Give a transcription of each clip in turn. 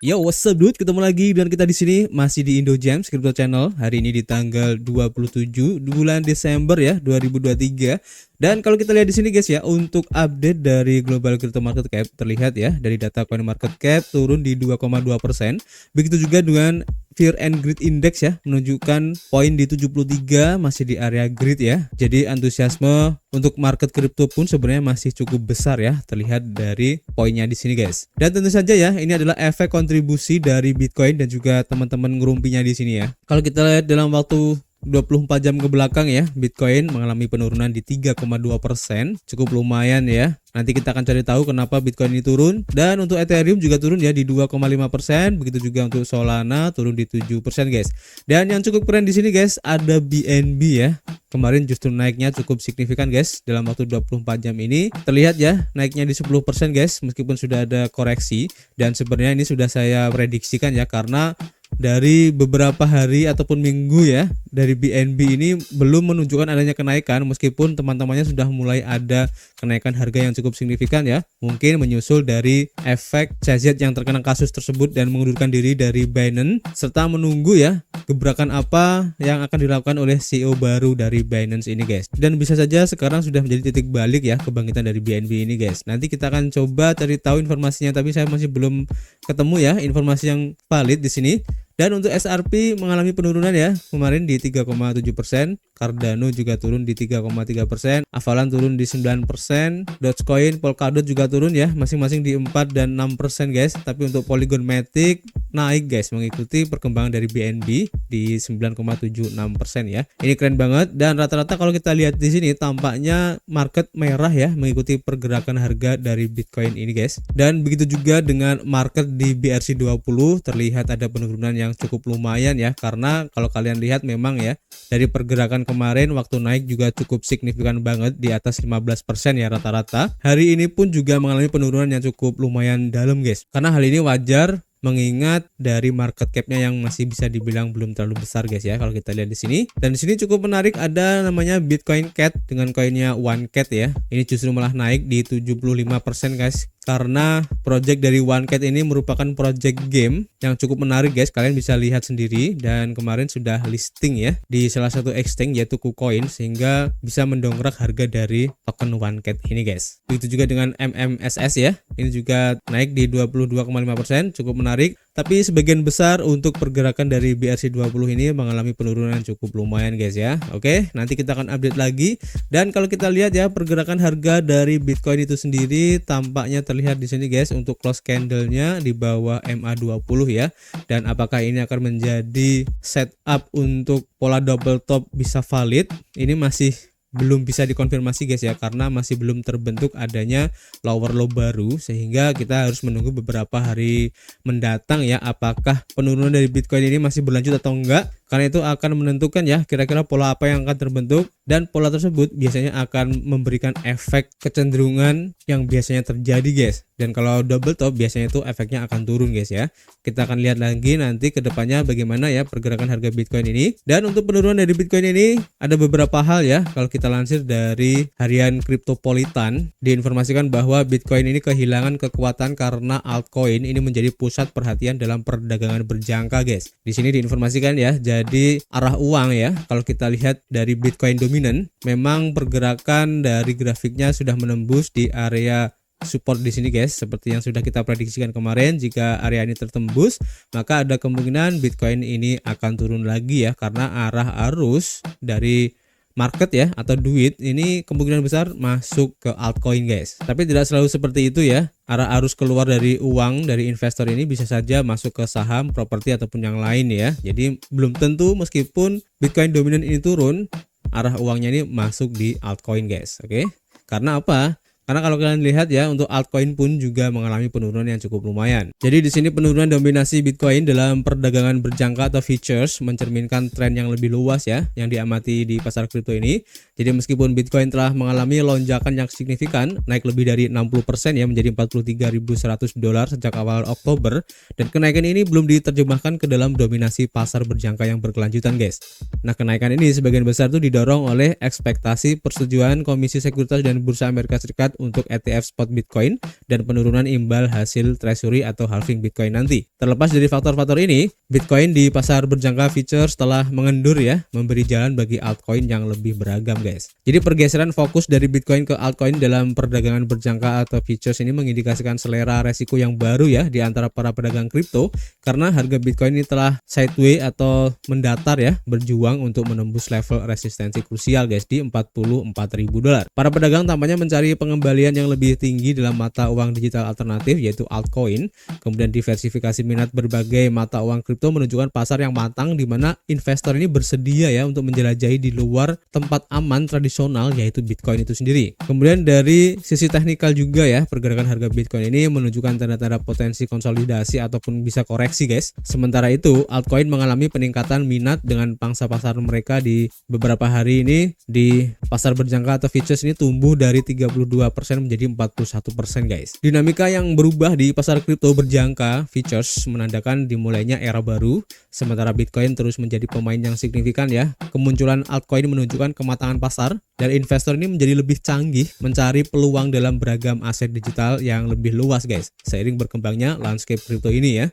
Yo, what's up dude? Ketemu lagi dan kita di sini masih di Indo Gems Crypto Channel. Hari ini di tanggal 27 bulan Desember ya, 2023. Dan kalau kita lihat di sini guys ya, untuk update dari global crypto market cap terlihat ya dari data coin market cap turun di 2,2%. Begitu juga dengan Fear and Greed Index ya, menunjukkan poin di 73, masih di area greed ya. Jadi antusiasme untuk market kripto pun sebenarnya masih cukup besar ya, terlihat dari poinnya di sini guys. Dan tentu saja ya, ini adalah efek kontribusi dari Bitcoin dan juga teman-teman ngerumpinya di sini ya. Kalau kita lihat dalam waktu 24 jam ke belakang ya, Bitcoin mengalami penurunan di 3,2%, cukup lumayan ya. Nanti kita akan cari tahu kenapa Bitcoin ini turun. Dan untuk Ethereum juga turun ya di 2,5%, begitu juga untuk Solana turun di 7% guys. Dan yang cukup keren di sini guys, ada BNB ya. Kemarin justru naiknya cukup signifikan guys dalam waktu 24 jam ini. Terlihat ya naiknya di 10% guys, meskipun sudah ada koreksi. Dan sebenarnya ini sudah saya prediksikan ya, karena dari beberapa hari ataupun minggu ya, dari BNB ini belum menunjukkan adanya kenaikan, meskipun teman-temannya sudah mulai ada kenaikan harga yang cukup signifikan ya. Mungkin menyusul dari efek CZ yang terkena kasus tersebut dan mengundurkan diri dari Binance, serta menunggu ya gebrakan apa yang akan dilakukan oleh CEO baru dari Binance ini guys. Dan bisa saja sekarang sudah menjadi titik balik ya kebangkitan dari BNB ini guys. Nanti kita akan coba cari tahu informasinya, tapi saya masih belum ketemu ya informasi yang valid di sini. Dan untuk SRP mengalami penurunan ya, kemarin di 3,7%, Cardano juga turun di 3,3%, Avalanche turun di 9%, Dogecoin, Polkadot juga turun ya, masing-masing di 4 dan 6% guys. Tapi untuk Polygon Matic naik guys, mengikuti perkembangan dari BNB di 9,76% ya. Ini keren banget. Dan rata-rata kalau kita lihat di sini tampaknya market merah ya, mengikuti pergerakan harga dari Bitcoin ini guys. Dan begitu juga dengan market di BRC20, terlihat ada penurunan yang cukup lumayan ya, karena kalau kalian lihat memang ya dari pergerakan kemarin waktu naik juga cukup signifikan banget di atas 15% ya rata-rata. Hari ini pun juga mengalami penurunan yang cukup lumayan dalam guys, karena hal ini wajar mengingat dari market capnya yang masih bisa dibilang belum terlalu besar guys ya kalau kita lihat di sini. Dan di sini cukup menarik, ada namanya Bitcoin Cat dengan koinnya One Cat ya. Ini justru malah naik di 75% guys, karena project dari One Cat ini merupakan project game yang cukup menarik guys. Kalian bisa lihat sendiri, dan kemarin sudah listing ya di salah satu exchange yaitu KuCoin, sehingga bisa mendongkrak harga dari token One Cat ini guys. Begitu juga dengan MMSS ya, ini juga naik di 22,5%, cukup menarik. Tapi sebagian besar untuk pergerakan dari BRC20 ini mengalami penurunan cukup lumayan guys ya. Oke, nanti kita akan update lagi. Dan kalau kita lihat ya pergerakan harga dari Bitcoin itu sendiri tampaknya terlihat di sini guys, untuk close candle-nya di bawah MA20 ya. Dan apakah ini akan menjadi setup untuk pola double top bisa valid? Ini masih belum bisa dikonfirmasi guys ya, karena masih belum terbentuk adanya lower low baru, sehingga kita harus menunggu beberapa hari mendatang ya apakah penurunan dari Bitcoin ini masih berlanjut atau enggak, karena itu akan menentukan ya kira-kira pola apa yang akan terbentuk. Dan pola tersebut biasanya akan memberikan efek kecenderungan yang biasanya terjadi guys. Dan kalau double top biasanya itu efeknya akan turun guys ya. Kita akan lihat lagi nanti ke depannya bagaimana ya pergerakan harga Bitcoin ini. Dan untuk penurunan dari Bitcoin ini ada beberapa hal ya. Kalau kita lansir dari harian Cryptopolitan, diinformasikan bahwa Bitcoin ini kehilangan kekuatan karena altcoin ini menjadi pusat perhatian dalam perdagangan berjangka guys. Di sini diinformasikan ya, jadi arah uang ya, kalau kita lihat dari Bitcoin dominan, memang pergerakan dari grafiknya sudah menembus di area support di sini guys, seperti yang sudah kita prediksikan kemarin. Jika area ini tertembus, maka ada kemungkinan Bitcoin ini akan turun lagi ya, karena arah arus dari market ya atau duit ini kemungkinan besar masuk ke altcoin guys. Tapi tidak selalu seperti itu ya. Arah arus keluar dari uang dari investor ini bisa saja masuk ke saham, properti ataupun yang lain ya. Jadi belum tentu meskipun Bitcoin dominan ini turun, arah uangnya ini masuk di altcoin guys. Oke. Karena apa? Karena kalau kalian lihat ya, untuk altcoin pun juga mengalami penurunan yang cukup lumayan. Jadi di sini penurunan dominasi Bitcoin dalam perdagangan berjangka atau futures mencerminkan tren yang lebih luas ya yang diamati di pasar kripto ini. Jadi meskipun Bitcoin telah mengalami lonjakan yang signifikan, naik lebih dari 60% ya menjadi $43.100 sejak awal Oktober, dan kenaikan ini belum diterjemahkan ke dalam dominasi pasar berjangka yang berkelanjutan guys. Nah, kenaikan ini sebagian besar tuh didorong oleh ekspektasi persetujuan Komisi Sekuritas dan Bursa Amerika Serikat untuk ETF spot Bitcoin dan penurunan imbal hasil treasury atau halving Bitcoin nanti. Terlepas dari faktor-faktor ini, Bitcoin di pasar berjangka futures telah mengendur ya, memberi jalan bagi altcoin yang lebih beragam guys. Jadi pergeseran fokus dari Bitcoin ke altcoin dalam perdagangan berjangka atau futures ini mengindikasikan selera resiko yang baru ya di antara para pedagang kripto, karena harga Bitcoin ini telah sideways atau mendatar ya, berjuang untuk menembus level resistensi krusial guys di $44.000. Para pedagang tampaknya mencari pengembalian yang lebih tinggi dalam mata uang digital alternatif yaitu altcoin. Kemudian diversifikasi minat berbagai mata uang kripto menunjukkan pasar yang matang di mana investor ini bersedia ya untuk menjelajahi di luar tempat aman tradisional yaitu Bitcoin itu sendiri. Kemudian dari sisi teknikal juga ya, pergerakan harga Bitcoin ini menunjukkan tanda-tanda potensi konsolidasi ataupun bisa koreksi guys. Sementara itu altcoin mengalami peningkatan minat dengan pangsa pasar mereka di beberapa hari ini di pasar berjangka atau futures ini tumbuh dari 32% menjadi 41% guys. Dinamika yang berubah di pasar kripto berjangka futures menandakan dimulainya era baru, sementara Bitcoin terus menjadi pemain yang signifikan ya. Kemunculan altcoin menunjukkan kematangan pasar dan investor ini menjadi lebih canggih mencari peluang dalam beragam aset digital yang lebih luas guys, seiring berkembangnya landscape kripto ini ya.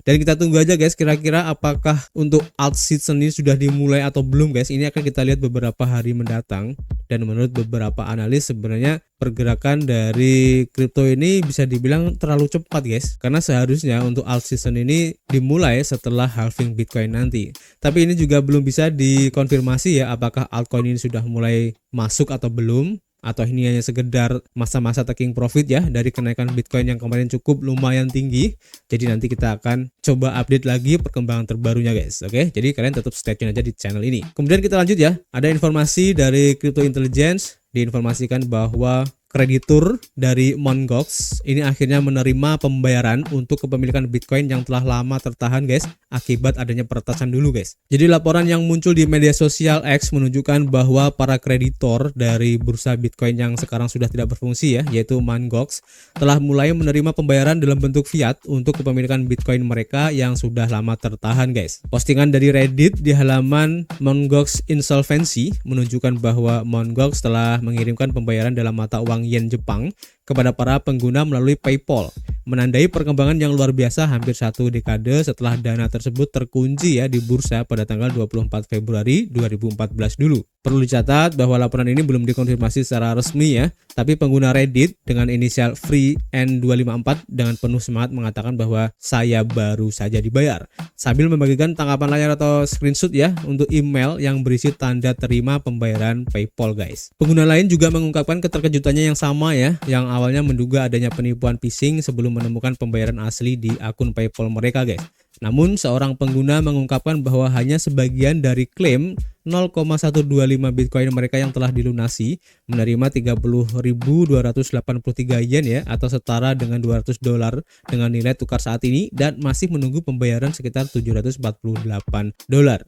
Dan kita tunggu aja guys, kira-kira apakah untuk alt season ini sudah dimulai atau belum guys. Ini akan kita lihat beberapa hari mendatang. Dan menurut beberapa analis sebenarnya pergerakan dari kripto ini bisa dibilang terlalu cepat guys, karena seharusnya untuk alt season ini dimulai setelah halving Bitcoin nanti. Tapi ini juga belum bisa dikonfirmasi ya, apakah altcoin ini sudah mulai masuk atau belum, atau ini hanya sekedar masa-masa taking profit ya dari kenaikan Bitcoin yang kemarin cukup lumayan tinggi. Jadi nanti kita akan coba update lagi perkembangan terbarunya guys. Oke, jadi kalian tetap stay tune aja di channel ini. Kemudian kita lanjut ya, ada informasi dari Crypto Intelligence, diinformasikan bahwa kreditur dari Mt. Gox ini akhirnya menerima pembayaran untuk kepemilikan Bitcoin yang telah lama tertahan guys, akibat adanya peretasan dulu guys. Jadi laporan yang muncul di media sosial X menunjukkan bahwa para kreditor dari bursa Bitcoin yang sekarang sudah tidak berfungsi ya, yaitu Mt. Gox, telah mulai menerima pembayaran dalam bentuk fiat untuk kepemilikan Bitcoin mereka yang sudah lama tertahan guys. Postingan dari Reddit di halaman Mt. Gox Insolvency menunjukkan bahwa Mt. Gox telah mengirimkan pembayaran dalam mata uang yen Jepang kepada para pengguna melalui PayPal, menandai perkembangan yang luar biasa hampir satu dekade setelah dana tersebut terkunci ya di bursa pada tanggal 24 Februari 2014 dulu. Perlu dicatat bahwa laporan ini belum dikonfirmasi secara resmi ya, tapi pengguna Reddit dengan inisial FreeN254 dengan penuh semangat mengatakan bahwa saya baru saja dibayar, sambil membagikan tangkapan layar atau screenshot ya untuk email yang berisi tanda terima pembayaran PayPal guys. Pengguna lain juga mengungkapkan keterkejutannya yang sama ya, yang awalnya menduga adanya penipuan phishing sebelum menemukan pembayaran asli di akun PayPal mereka guys. Namun seorang pengguna mengungkapkan bahwa hanya sebagian dari klaim 0,125 Bitcoin mereka yang telah dilunasi, menerima 30.283 yen ya, atau setara dengan $200 dengan nilai tukar saat ini, dan masih menunggu pembayaran sekitar $748.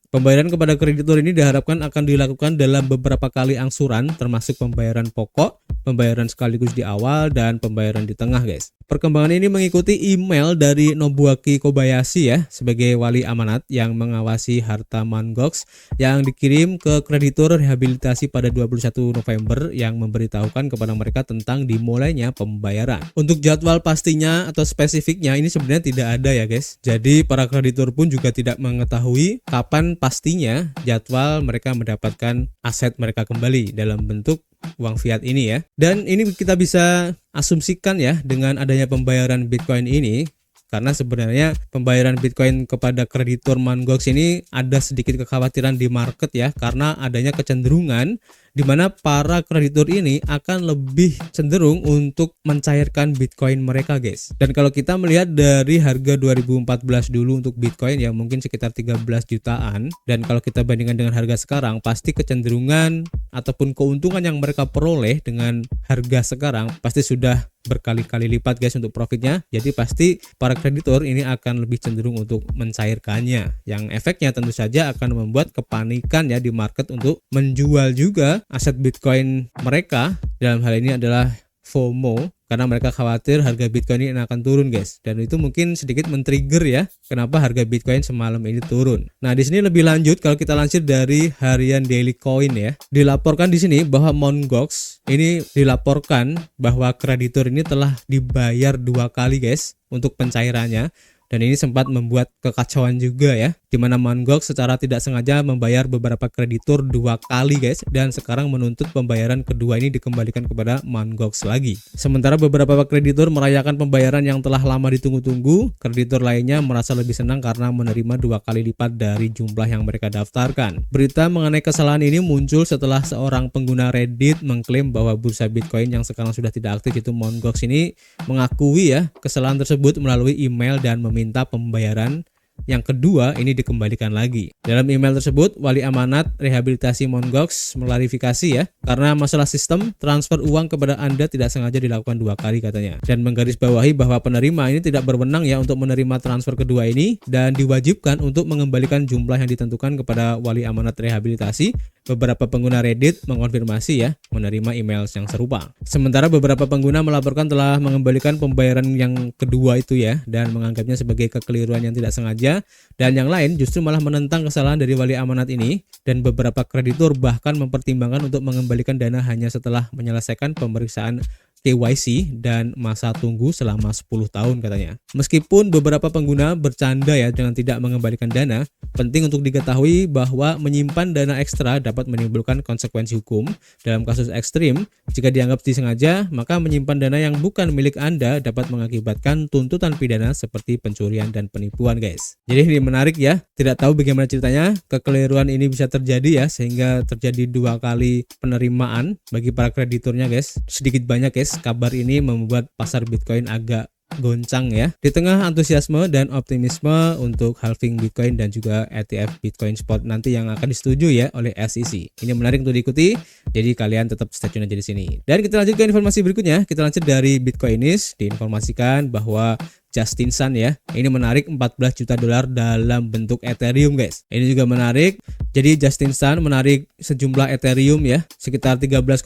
Pembayaran kepada kreditur ini diharapkan akan dilakukan dalam beberapa kali angsuran, termasuk pembayaran pokok, pembayaran sekaligus di awal, dan pembayaran di tengah guys. Perkembangan ini mengikuti email dari Nobuaki Kobayashi ya, sebagai wali amanat yang mengawasi harta Mt. Gox yang dikirim ke kreditur rehabilitasi pada 21 November yang memberitahukan kepada mereka tentang dimulainya pembayaran. Untuk jadwal pastinya atau spesifiknya ini sebenarnya tidak ada ya guys. Jadi para kreditur pun juga tidak mengetahui kapan pastinya jadwal mereka mendapatkan aset mereka kembali dalam bentuk uang fiat ini ya. Dan ini kita bisa asumsikan ya dengan adanya pembayaran Bitcoin ini, karena sebenarnya pembayaran Bitcoin kepada kreditur Mt. Gox ini ada sedikit kekhawatiran di market ya, karena adanya kecenderungan di mana para kreditur ini akan lebih cenderung untuk mencairkan Bitcoin mereka guys. Dan kalau kita melihat dari harga 2014 dulu untuk Bitcoin yang mungkin sekitar 13 jutaan, dan kalau kita bandingkan dengan harga sekarang, pasti kecenderungan ataupun keuntungan yang mereka peroleh dengan harga sekarang pasti sudah berkali-kali lipat guys untuk profitnya. Jadi pasti para kreditur ini akan lebih cenderung untuk mencairkannya, yang efeknya tentu saja akan membuat kepanikan ya di market untuk menjual juga aset Bitcoin mereka. Dalam hal ini adalah FOMO karena mereka khawatir harga Bitcoin ini akan turun guys, dan itu mungkin sedikit men-trigger ya kenapa harga Bitcoin semalam ini turun. Nah di sini lebih lanjut kalau kita lansir dari harian Daily Coin ya, dilaporkan di sini bahwa Mt. Gox ini dilaporkan bahwa kreditur ini telah dibayar 2 kali guys untuk pencairannya. Dan ini sempat membuat kekacauan juga ya, dimana Mt. Gox secara tidak sengaja membayar beberapa kreditur 2 kali guys, dan sekarang menuntut pembayaran kedua ini dikembalikan kepada Mt. Gox lagi. Sementara beberapa kreditur merayakan pembayaran yang telah lama ditunggu-tunggu, kreditur lainnya merasa lebih senang karena menerima 2 kali lipat dari jumlah yang mereka daftarkan. Berita mengenai kesalahan ini muncul setelah seorang pengguna Reddit mengklaim bahwa bursa Bitcoin yang sekarang sudah tidak aktif itu Mt. Gox ini mengakui ya kesalahan tersebut melalui email dan meminta pembayaran yang kedua ini dikembalikan lagi. Dalam email tersebut, wali amanat rehabilitasi Mt. Gox mengklarifikasi ya, karena masalah sistem transfer uang kepada Anda tidak sengaja dilakukan 2 kali katanya, dan menggarisbawahi bahwa penerima ini tidak berwenang ya untuk menerima transfer kedua ini, dan diwajibkan untuk mengembalikan jumlah yang ditentukan kepada wali amanat rehabilitasi. Beberapa pengguna Reddit mengonfirmasi ya menerima email yang serupa. Sementara beberapa pengguna melaporkan telah mengembalikan pembayaran yang kedua itu ya, dan menganggapnya sebagai kekeliruan yang tidak sengaja, dan yang lain justru malah menentang kesalahan dari wali amanat ini, dan beberapa kreditur bahkan mempertimbangkan untuk mengembalikan dana hanya setelah menyelesaikan pemeriksaan KYC dan masa tunggu selama 10 tahun katanya. Meskipun beberapa pengguna bercanda ya dengan tidak mengembalikan dana, penting untuk diketahui bahwa menyimpan dana ekstra dapat menimbulkan konsekuensi hukum. Dalam kasus ekstrim, jika dianggap disengaja, maka menyimpan dana yang bukan milik Anda dapat mengakibatkan tuntutan pidana seperti pencurian dan penipuan guys. Jadi ini menarik ya, tidak tahu bagaimana ceritanya kekeliruan ini bisa terjadi ya, sehingga terjadi 2 kali penerimaan bagi para krediturnya guys. Sedikit banyak guys, kabar ini membuat pasar Bitcoin agak goncang ya. Di tengah antusiasme dan optimisme untuk halving Bitcoin dan juga ETF Bitcoin Spot nanti yang akan disetujui ya oleh SEC. Ini menarik untuk diikuti, jadi kalian tetap stay tune aja di sini. Dan kita lanjut ke informasi berikutnya. Kita lanjut dari Bitcoinist, diinformasikan bahwa Justin Sun ya, ini menarik 14 juta dolar dalam bentuk Ethereum guys. Ini juga menarik. Jadi Justin Sun menarik sejumlah Ethereum ya, sekitar 13,8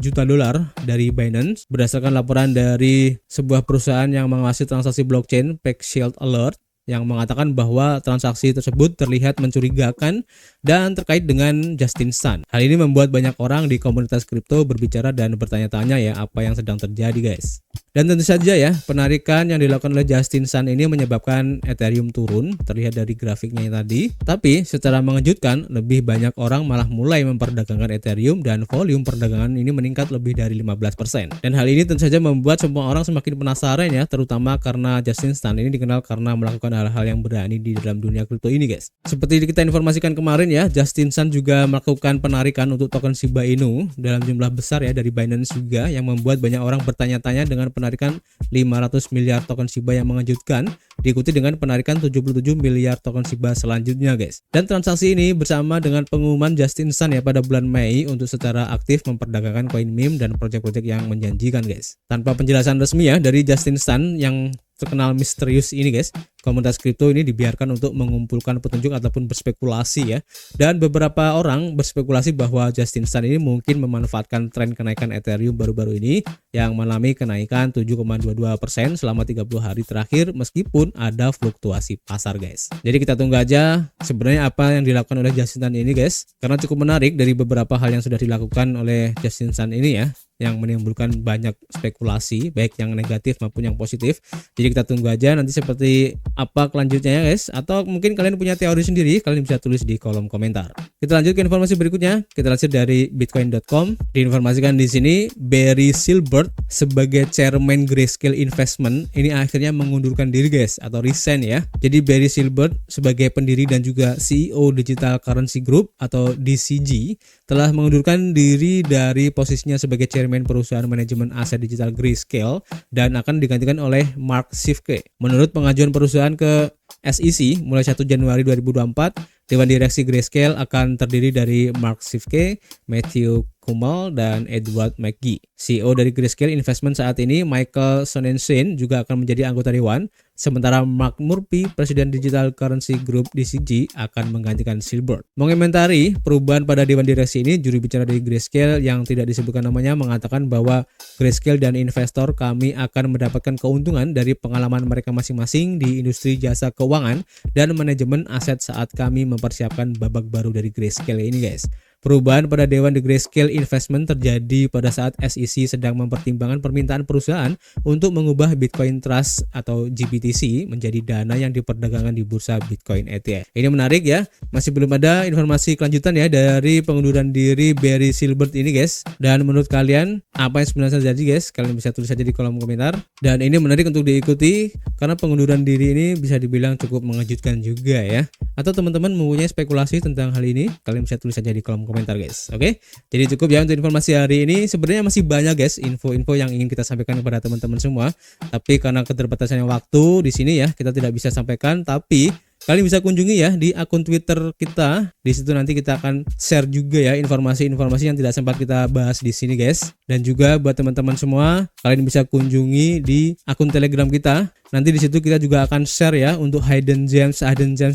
juta dolar dari Binance berdasarkan laporan dari sebuah perusahaan yang mengawasi transaksi blockchain, PeckShield Alert, yang mengatakan bahwa transaksi tersebut terlihat mencurigakan dan terkait dengan Justin Sun. Hal ini membuat banyak orang di komunitas kripto berbicara dan bertanya-tanya ya apa yang sedang terjadi guys. Dan tentu saja ya, penarikan yang dilakukan oleh Justin Sun ini menyebabkan Ethereum turun, terlihat dari grafiknya tadi. Tapi secara mengejutkan, lebih banyak orang malah mulai memperdagangkan Ethereum dan volume perdagangan ini meningkat lebih dari 15%. Dan hal ini tentu saja membuat semua orang semakin penasaran ya, terutama karena Justin Sun ini dikenal karena melakukan hal-hal yang berani di dalam dunia kripto ini guys. Seperti kita informasikan kemarin ya, Justin Sun juga melakukan penarikan untuk token Shiba Inu dalam jumlah besar ya dari Binance juga, yang membuat banyak orang bertanya-tanya dengan penarikan 500 miliar token Shiba yang mengejutkan, diikuti dengan penarikan 77 miliar token Shiba selanjutnya guys. Dan transaksi ini bersama dengan pengumuman Justin Sun ya pada bulan Mei untuk secara aktif memperdagangkan koin meme dan proyek-proyek yang menjanjikan guys. Tanpa penjelasan resmi ya dari Justin Sun yang terkenal misterius ini guys, komunitas kripto ini dibiarkan untuk mengumpulkan petunjuk ataupun berspekulasi ya. Dan beberapa orang berspekulasi bahwa Justin Sun ini mungkin memanfaatkan tren kenaikan Ethereum baru-baru ini yang mengalami kenaikan 7,22% selama 30 hari terakhir meskipun ada fluktuasi pasar guys. Jadi kita tunggu aja sebenarnya apa yang dilakukan oleh Justin Sun ini guys, karena cukup menarik dari beberapa hal yang sudah dilakukan oleh Justin Sun ini ya, yang menimbulkan banyak spekulasi baik yang negatif maupun yang positif. Jadi kita tunggu aja nanti seperti apa kelanjutnya ya guys, atau mungkin kalian punya teori sendiri, kalian bisa tulis di kolom komentar. Kita lanjut ke informasi berikutnya. Kita lansir dari bitcoin.com. Diinformasikan di sini Barry Silbert sebagai chairman Grayscale Investment ini akhirnya mengundurkan diri guys, atau resign ya. Jadi Barry Silbert sebagai pendiri dan juga CEO Digital Currency Group atau DCG telah mengundurkan diri dari posisinya sebagai chairman perusahaan manajemen aset digital Grayscale dan akan digantikan oleh Mark Shifke. Menurut pengajuan perusahaan ke SEC mulai 1 Januari 2024, Dewan Direksi Grayscale akan terdiri dari Mark Shifke, Matthew Kumel dan Edward McGee. CEO dari Grayscale Investment saat ini, Michael Sonnenschein, juga akan menjadi anggota dewan. Sementara Mark Murphy, Presiden Digital Currency Group DCG, akan menggantikan Silbert. Mengomentari perubahan pada dewan direksi ini, juru bicara dari Grayscale yang tidak disebutkan namanya mengatakan bahwa Grayscale dan investor kami akan mendapatkan keuntungan dari pengalaman mereka masing-masing di industri jasa keuangan dan manajemen aset saat kami mempersiapkan babak baru dari Grayscale ini, guys. Perubahan pada dewan The Grayscale Investment terjadi pada saat SEC sedang mempertimbangkan permintaan perusahaan untuk mengubah Bitcoin Trust atau GBTC menjadi dana yang diperdagangkan di bursa Bitcoin ETF. Ini menarik ya, masih belum ada informasi kelanjutan ya dari pengunduran diri Barry Silbert ini, guys. Dan menurut kalian apa yang sebenarnya terjadi, guys? Kalian bisa tulis saja di kolom komentar. Dan ini menarik untuk diikuti karena pengunduran diri ini bisa dibilang cukup mengejutkan juga ya. Atau teman-teman mempunyai spekulasi tentang hal ini, kalian bisa tulis saja di kolom komentar, guys. Oke, jadi cukup ya untuk informasi hari ini. Sebenarnya masih banyak, guys, info-info yang ingin kita sampaikan kepada teman-teman semua, tapi karena keterbatasan waktu di sini ya, kita tidak bisa sampaikan. Tapi kalian bisa kunjungi ya di akun Twitter kita. Di situ nanti kita akan share juga ya informasi-informasi yang tidak sempat kita bahas di sini, guys. Dan juga buat teman-teman semua, kalian bisa kunjungi di akun Telegram kita. Nanti di situ kita juga akan share ya untuk hidden gems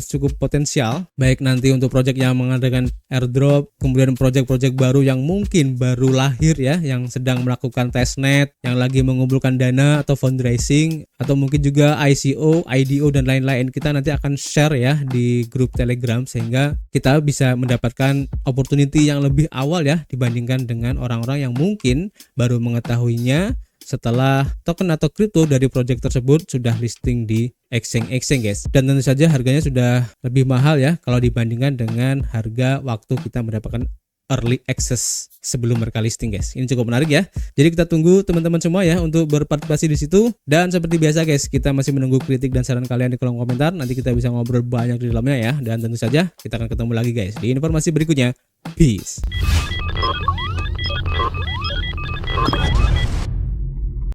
cukup potensial. Baik nanti untuk project yang mengadakan airdrop, kemudian project-project baru yang mungkin baru lahir ya, yang sedang melakukan testnet, yang lagi mengumpulkan dana atau fundraising, atau mungkin juga ICO, IDO dan lain-lain. Kita nanti akan share ya di grup Telegram sehingga kita bisa mendapatkan opportunity yang lebih awal ya dibandingkan dengan orang-orang yang mungkin baru mengetahuinya setelah token atau kripto dari project tersebut sudah listing di exchange, guys. Dan tentu saja harganya sudah lebih mahal ya kalau dibandingkan dengan harga waktu kita mendapatkan early access sebelum mereka listing, guys. Ini cukup menarik ya. Jadi kita tunggu teman-teman semua ya untuk berpartisipasi di situ. Dan seperti biasa, guys, kita masih menunggu kritik dan saran kalian di kolom komentar. Nanti kita bisa ngobrol banyak di dalamnya ya. Dan tentu saja kita akan ketemu lagi, guys, di informasi berikutnya. Peace.